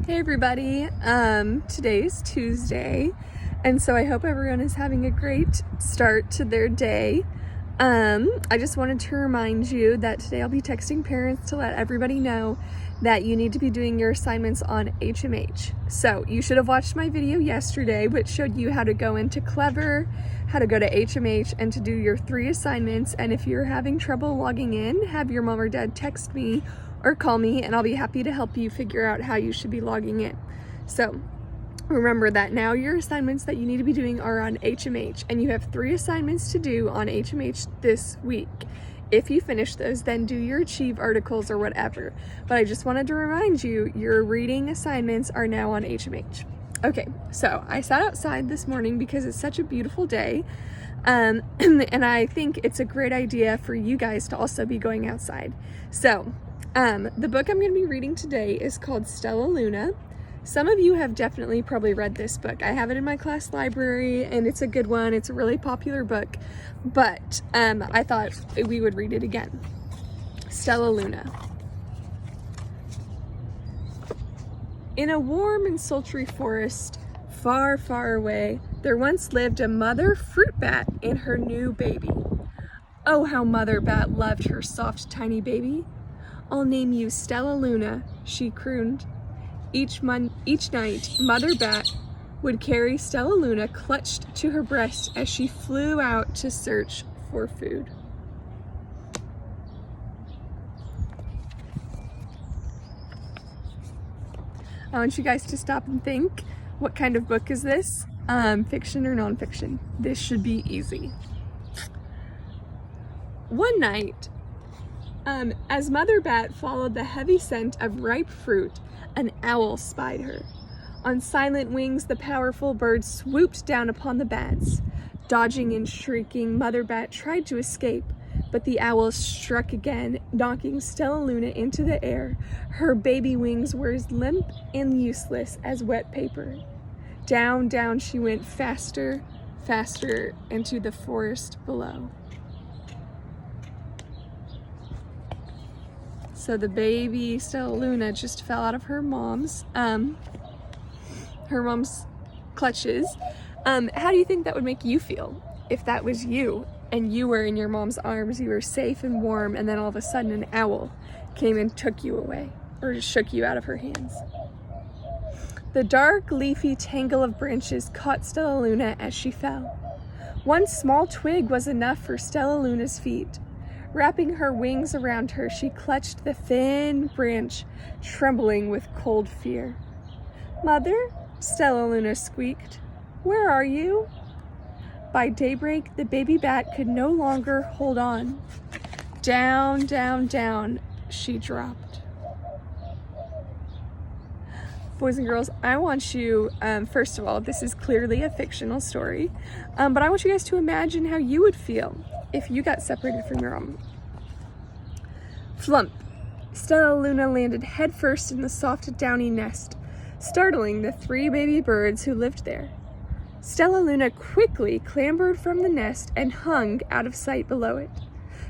Hey everybody, today's Tuesday, and so I hope everyone is having a great start to their day. I just wanted to remind you that today I'll be texting parents to let everybody know that you need to be doing your assignments on HMH. So you should have watched my video yesterday, which showed you how to go into Clever, how to go to HMH, and to do your 3 assignments. And if you're having trouble logging in, have your mom or dad text me or call me, and I'll be happy to help you figure out how you should be logging in. So remember that now your assignments that you need to be doing are on HMH, and you have 3 assignments to do on HMH this week. If you finish those, then do your Achieve articles or whatever. But I just wanted to remind you, your reading assignments are now on HMH. Okay, so I sat outside this morning because it's such a beautiful day, and I think it's a great idea for you guys to also be going outside. So the book I'm going to be reading today is called Stellaluna. Some of you have definitely probably read this book. I have it in my class library, and it's a good one. It's a really popular book, but I thought we would read it again. Stellaluna. In a warm and sultry forest, far, far away, there once lived a mother fruit bat and her new baby. Oh, how Mother Bat loved her soft, tiny baby. "I'll name you Stellaluna," she crooned. Each night, Mother Bat would carry Stellaluna clutched to her breast as she flew out to search for food. I want you guys to stop and think, what kind of book is this? Fiction or nonfiction? This should be easy. One night, as Mother Bat followed the heavy scent of ripe fruit, an owl spied her. On silent wings, the powerful bird swooped down upon the bats. Dodging and shrieking, Mother Bat tried to escape, but the owl struck again, knocking Stellaluna into the air. Her baby wings were as limp and useless as wet paper. Down, down she went, faster, faster, into the forest below. So the baby Stellaluna just fell out of her mom's clutches. How do you think that would make you feel if that was you and you were in your mom's arms, you were safe and warm, and then all of a sudden an owl came and took you away or just shook you out of her hands? The dark, leafy tangle of branches caught Stellaluna as she fell. One small twig was enough for Stellaluna's feet. Wrapping her wings around her, she clutched the thin branch, trembling with cold fear. "Mother," Stellaluna squeaked, "where are you?" By daybreak, the baby bat could no longer hold on. Down, down, down, she dropped. Boys and girls, I want you, first of all, this is clearly a fictional story, but I want you guys to imagine how you would feel if you got separated from your mom. Flump! Stellaluna landed headfirst in the soft, downy nest, startling the 3 baby birds who lived there. Stellaluna quickly clambered from the nest and hung out of sight below it.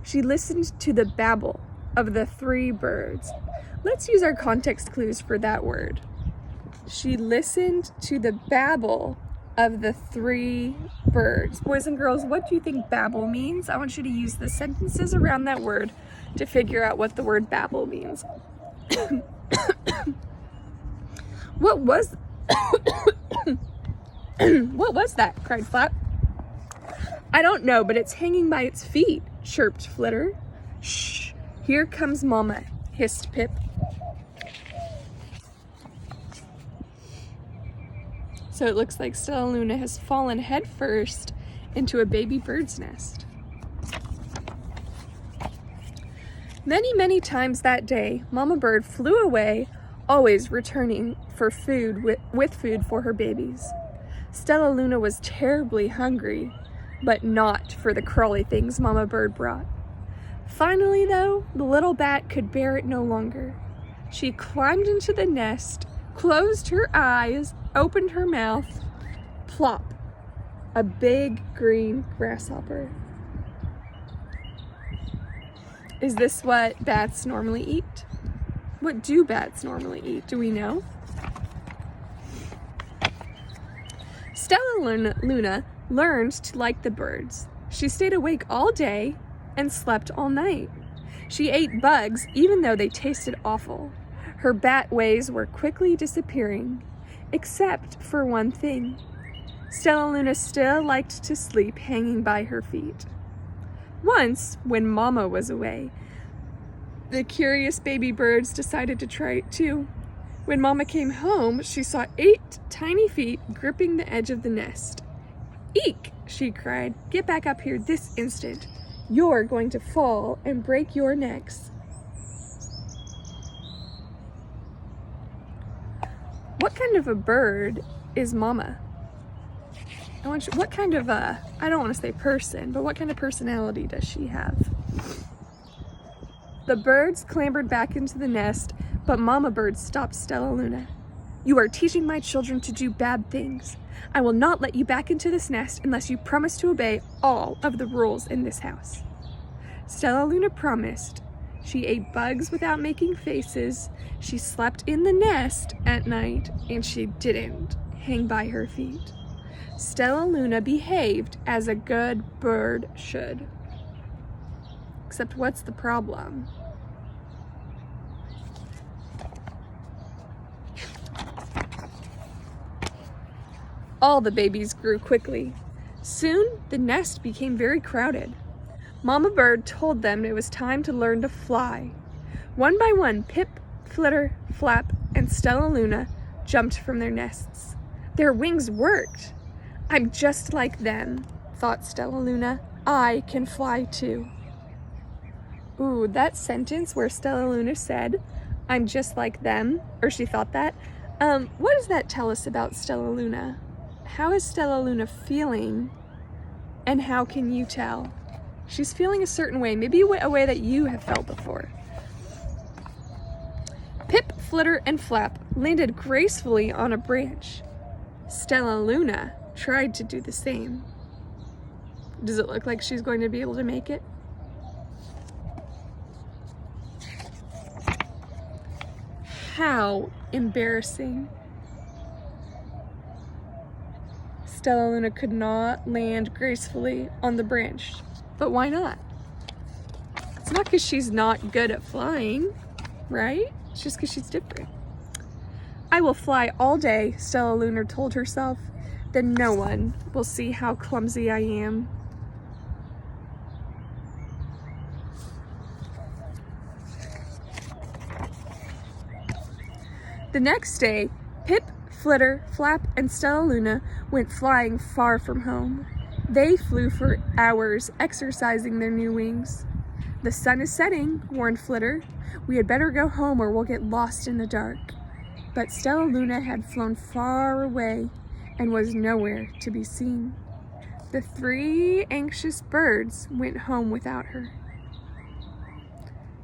She listened to the babble of the 3 birds. Let's use our context clues for that word. She listened to the babble of the 3 birds. Boys and girls, what do you think babble means? I want you to use the sentences around that word to figure out what the word babble means. What was what was that? Cried Flap. I don't know, but it's hanging by its feet, chirped Flitter. Shh, here comes Mama, hissed Pip. So it looks like Stellaluna has fallen headfirst into a baby bird's nest. Many, many times that day, Mama Bird flew away, always returning for food with food for her babies. Stellaluna was terribly hungry, but not for the crawly things Mama Bird brought. Finally, though, the little bat could bear it no longer. She climbed into the nest, closed her eyes, opened her mouth. Plop! A big green grasshopper. Is this what bats normally eat? What do bats normally eat? Do we know? Stellaluna learned to like the birds. She stayed awake all day and slept all night. She ate bugs even though they tasted awful. Her bat ways were quickly disappearing, except for one thing. Stellaluna still liked to sleep hanging by her feet. Once, when Mama was away, the curious baby birds decided to try it too. When Mama came home, she saw 8 tiny feet gripping the edge of the nest. "Eek!" she cried. "Get back up here this instant. You're going to fall and break your necks." What kind of a bird is Mama? What kind of I don't want to say person, but what kind of personality does she have? The birds clambered back into the nest, but Mama Bird stopped Stellaluna. "You are teaching my children to do bad things. I will not let you back into this nest unless you promise to obey all of the rules in this house." Stellaluna promised. She ate bugs without making faces. She slept in the nest at night, and she didn't hang by her feet. Stellaluna behaved as a good bird should. Except what's the problem? All the babies grew quickly. Soon, the nest became very crowded. Mama Bird told them it was time to learn to fly. One by one, Pip, Flitter, Flap, and Stellaluna jumped from their nests. Their wings worked. "I'm just like them," thought Stellaluna. "I can fly too." Ooh, that sentence where Stellaluna said, "I'm just like them," or she thought that, what does that tell us about Stellaluna? How is Stellaluna feeling, and how can you tell? She's feeling a certain way, maybe a way that you have felt before. Pip, Flitter, and Flap landed gracefully on a branch. Stellaluna tried to do the same. Does it look like she's going to be able to make it? How embarrassing. Stellaluna could not land gracefully on the branch. But why not? It's not because she's not good at flying, right? It's just because she's different. "I will fly all day," Stellaluna told herself. "Then no one will see how clumsy I am." The next day, Pip, Flitter, Flap, and Stellaluna went flying far from home. They flew for hours, exercising their new wings. "The sun is setting," warned Flitter. "We had better go home or we'll get lost in the dark." But Stellaluna had flown far away and was nowhere to be seen. The 3 anxious birds went home without her.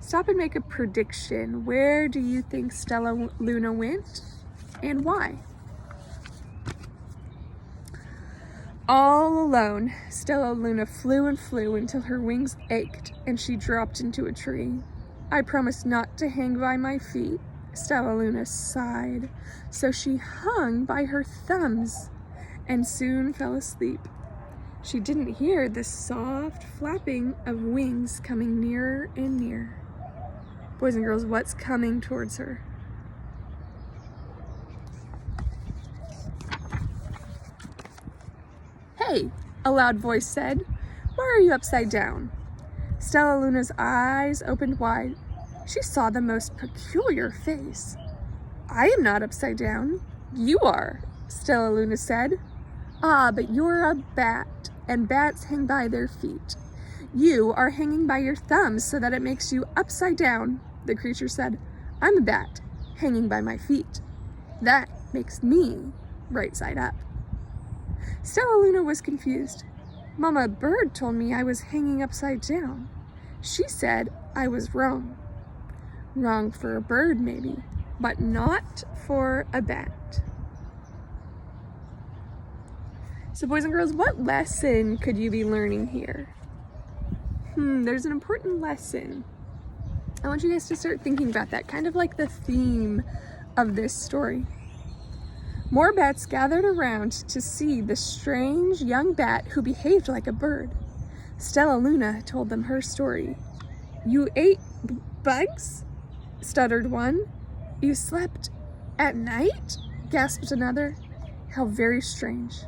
Stop and make a prediction. Where do you think Stellaluna went, and why? All alone, Stellaluna flew and flew until her wings ached and she dropped into a tree. "I promised not to hang by my feet," Stellaluna sighed. So she hung by her thumbs and soon fell asleep. She didn't hear the soft flapping of wings coming nearer and nearer. Boys and girls, what's coming towards her? "Hey," a loud voice said. "Why are you upside down?" Stellaluna's eyes opened wide. She saw the most peculiar face. "I am not upside down. You are," Stellaluna said. "Ah, but you're a bat, and bats hang by their feet. You are hanging by your thumbs so that it makes you upside down," the creature said. "I'm a bat, hanging by my feet. That makes me right side up." Stellaluna was confused. "Mama Bird told me I was hanging upside down. She said I was wrong." Wrong for a bird, maybe, but not for a bat. So boys and girls, what lesson could you be learning here? There's an important lesson. I want you guys to start thinking about that, kind of like the theme of this story. More bats gathered around to see the strange young bat who behaved like a bird. Stellaluna told them her story. "You ate bugs?" stuttered one. "You slept at night?" gasped another. "How very strange."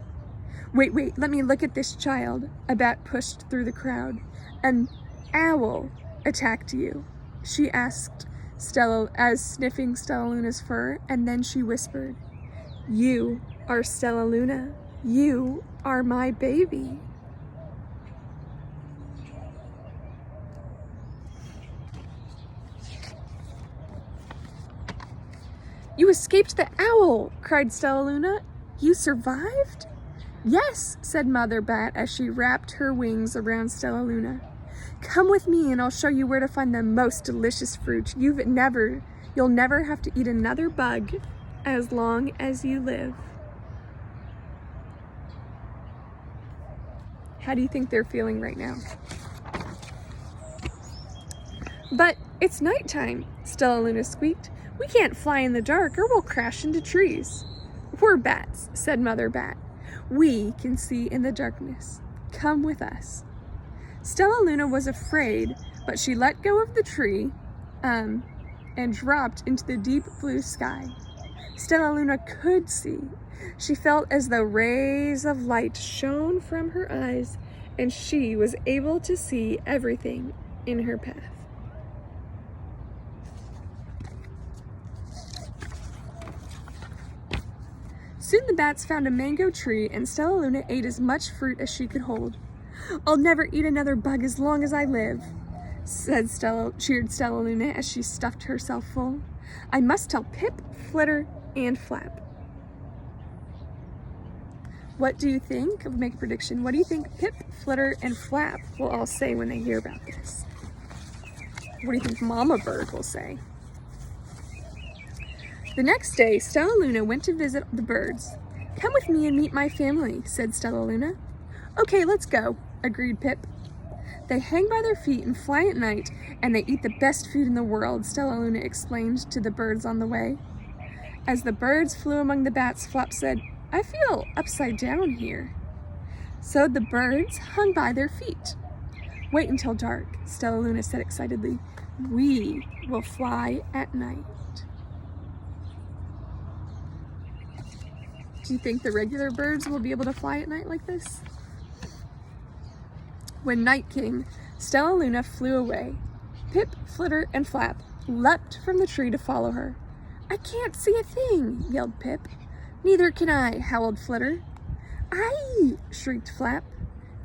Wait, let me look at this child," a bat pushed through the crowd. "An owl attacked you," she asked as sniffing Stellaluna's fur, and then she whispered, "You are Stellaluna. You are my baby." "You escaped the owl!" cried Stellaluna. "You survived?" "Yes," said Mother Bat as she wrapped her wings around Stellaluna. "Come with me and I'll show you where to find the most delicious fruit. You'll never have to eat another bug as long as you live." How do you think they're feeling right now? "But it's nighttime," Stellaluna squeaked. "We can't fly in the dark or we'll crash into trees." "We're bats," said Mother Bat. "We can see in the darkness. Come with us." Stellaluna was afraid, but she let go of the tree and dropped into the deep blue sky. Stellaluna could see. She felt as though rays of light shone from her eyes, and she was able to see everything in her path. Soon the bats found a mango tree, and Stellaluna ate as much fruit as she could hold. "I'll never eat another bug as long as I live," cheered Stellaluna as she stuffed herself full. "I must tell Pip, Flitter, and Flap." What do you think? I'll make a prediction. What do you think Pip, Flitter, and Flap will all say when they hear about this? What do you think Mama Bird will say? The next day, Stellaluna went to visit the birds. "Come with me and meet my family," said Stellaluna. "Okay, let's go," agreed Pip. "They hang by their feet and fly at night, and they eat the best food in the world," Stellaluna explained to the birds on the way. As the birds flew among the bats, Flap said, "I feel upside down here." So the birds hung by their feet. "Wait until dark," Stellaluna said excitedly. "We will fly at night." Do you think the regular birds will be able to fly at night like this? When night came, Stellaluna flew away. Pip, Flitter, and Flap leapt from the tree to follow her. "I can't see a thing," yelled Pip. "Neither can I," howled Flitter. "Aye!" shrieked Flap.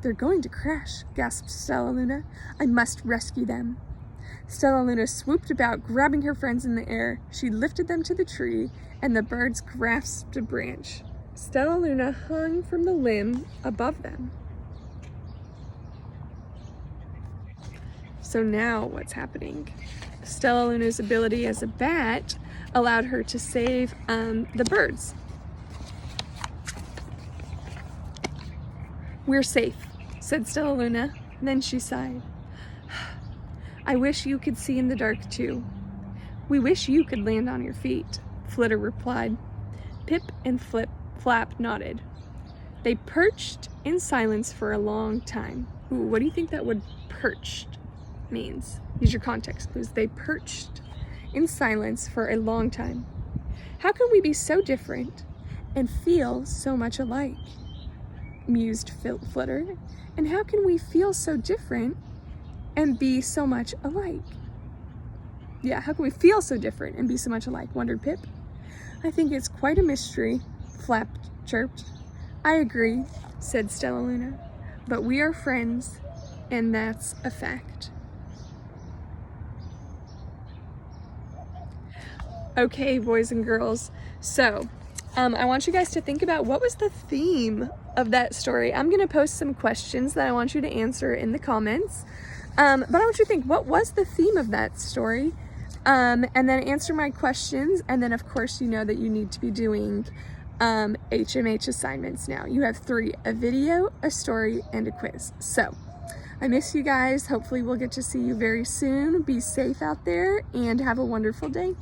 "They're going to crash," gasped Stellaluna. "I must rescue them." Stellaluna swooped about, grabbing her friends in the air. She lifted them to the tree, and the birds grasped a branch. Stellaluna hung from the limb above them. So now what's happening? Stellaluna's ability as a bat allowed her to save the birds. "We're safe," said Stellaluna. Then she sighed. "I wish you could see in the dark too." "We wish you could land on your feet," Flitter replied. Pip and Flap nodded. They perched in silence for a long time. Ooh, what do you think that word perched means? Use your context clues. They perched in silence for a long time. "How can we be so different and feel so much alike?" mused Flitter. "And how can we feel so different and be so much alike?" Yeah, how can we feel so different and be so much alike, wondered Pip. "I think it's quite a mystery," Flap chirped. "I agree," said Stellaluna. "But we are friends, and that's a fact." Okay, boys and girls, so I want you guys to think about what was the theme of that story. I'm going to post some questions that I want you to answer in the comments, but I want you to think, what was the theme of that story? And then answer my questions, and then of course you know that you need to be doing HMH assignments now. You have 3, a video, a story, and a quiz. So I miss you guys. Hopefully we'll get to see you very soon. Be safe out there and have a wonderful day.